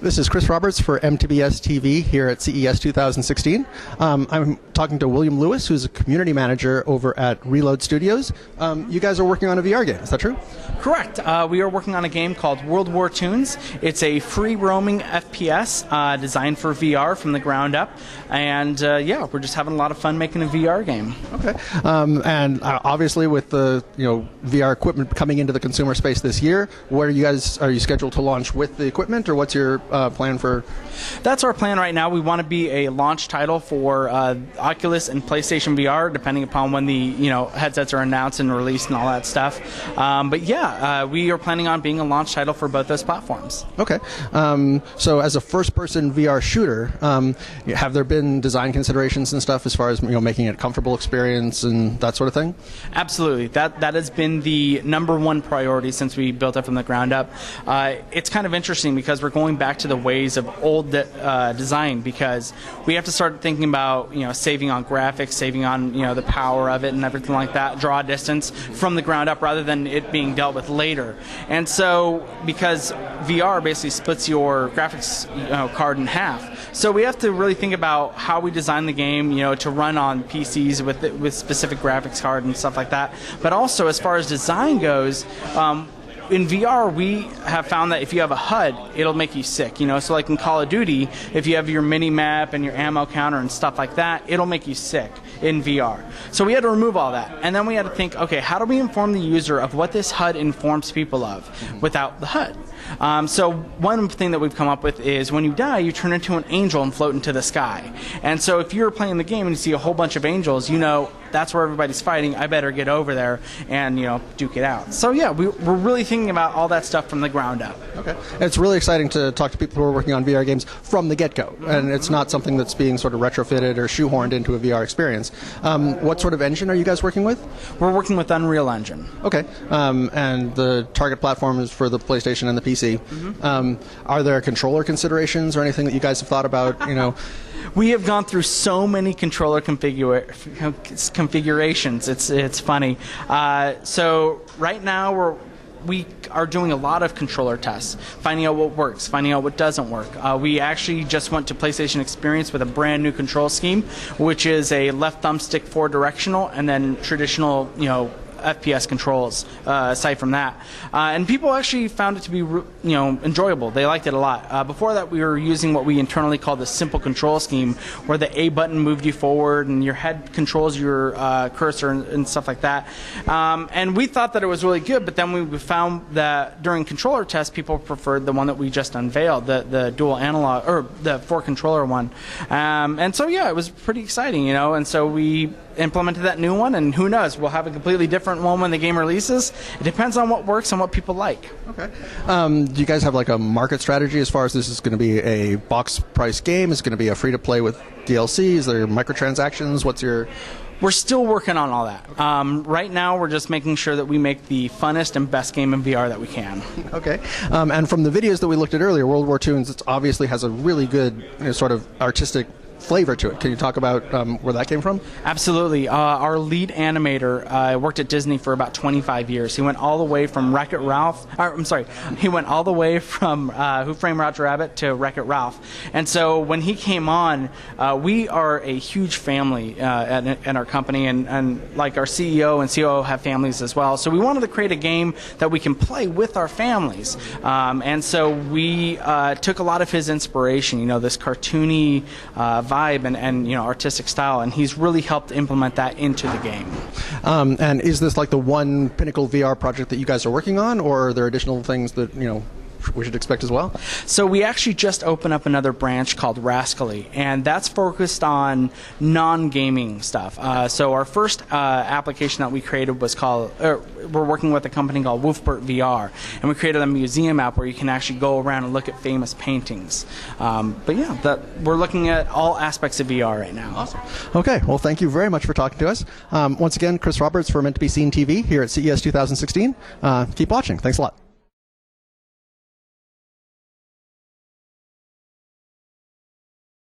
This is Chris Roberts for MTBS-TV here at CES 2016. I'm talking to William Lewis, who's a community manager over at Reload Studios. You guys are working on a VR game, is that true? Correct. We are working on a game called World War Tunes. It's a free roaming FPS designed for VR from the ground up. And yeah, we're just having a lot of fun making a VR game. Okay. And obviously with the VR equipment coming into the consumer space this year, where are you scheduled to launch with the equipment, or what's your plan for? That's our plan right now. We want to be a launch title for Oculus and PlayStation VR, depending upon when the headsets are announced and released and all that stuff. But yeah, we are planning on being a launch title for both those platforms. Okay. So as a first-person VR shooter, have there been design considerations and stuff as far as making it a comfortable experience and that sort of thing? Absolutely. That has been the #1 priority since we built it from the ground up. It's kind of interesting because we're going back to the ways of old design, because we have to start thinking about saving on graphics, saving on the power of it and everything like that, draw distance from the ground up rather than it being dealt with later. And so because VR basically splits your graphics card in half, so we have to really think about how we design the game to run on PCs with specific graphics card and stuff like that. But also as far as design goes, in VR, we have found that if you have a HUD, it'll make you sick. So like in Call of Duty, if you have your mini map and your ammo counter and stuff like that, it'll make you sick in VR. So we had to remove all that, and then we had to think, okay, how do we inform the user of what this HUD informs people of without the HUD? So one thing that we've come up with is when you die, you turn into an angel and float into the sky. And so if you're playing the game and you see a whole bunch of angels, that's where everybody's fighting. I better get over there and duke it out. So yeah, we're really thinking about all that stuff from the ground up. Okay, it's really exciting to talk to people who are working on VR games from the get-go, and it's not something that's being sort of retrofitted or shoehorned into a VR experience. What sort of engine are you guys working with? We're working with Unreal Engine. Okay, and the target platform is for the PlayStation and the PC. Are there controller considerations or anything that you guys have thought about? We have gone through so many controller configurations. It's funny. So right now we are doing a lot of controller tests, finding out what works, finding out what doesn't work. We actually just went to PlayStation Experience with a brand new control scheme, which is a left thumbstick 4-directional and then traditional, FPS controls aside from that. And people actually found it to be enjoyable. They liked it a lot. Before that, we were using what we internally call the simple control scheme, where the A button moved you forward and your head controls your cursor and stuff like that. And we thought that it was really good, but then we found that during controller tests, people preferred the one that we just unveiled, the dual analog, or the 4-controller one. And so yeah, it was pretty exciting, and so we implemented that new one, and who knows, we'll have a completely different one when the game releases. It depends on what works and what people like. Okay. Do you guys have like a market strategy as far as this is going to be a box price game? Is it going to be a free-to-play with DLC? Is there microtransactions? We're still working on all that. Right now, we're just making sure that we make the funnest and best game in VR that we can. Okay. And from the videos that we looked at earlier, World War Tunes, it obviously has a really good sort of artistic flavor to it. Can you talk about where that came from? Absolutely. Our lead animator worked at Disney for about 25 years. He went all the way from Wreck-It Ralph. He went all the way from Who Framed Roger Rabbit to Wreck-It Ralph. And so when he came on, we are a huge family at our company, and like our CEO and COO have families as well. So we wanted to create a game that we can play with our families. And so we took a lot of his inspiration, this cartoony vibe and artistic style, and he's really helped implement that into the game. And is this like the one pinnacle VR project that you guys are working on, or are there additional things that we should expect as well? So we actually just opened up another branch called Rascally, and that's focused on non-gaming stuff. So our first application that we created was we're working with a company called Wolfbert VR, and we created a museum app where you can actually go around and look at famous paintings. But yeah, we're looking at all aspects of VR right now. Awesome. Okay, well, thank you very much for talking to us. Once again, Chris Roberts for MTBS-TV here at CES 2016. Keep watching. Thanks a lot.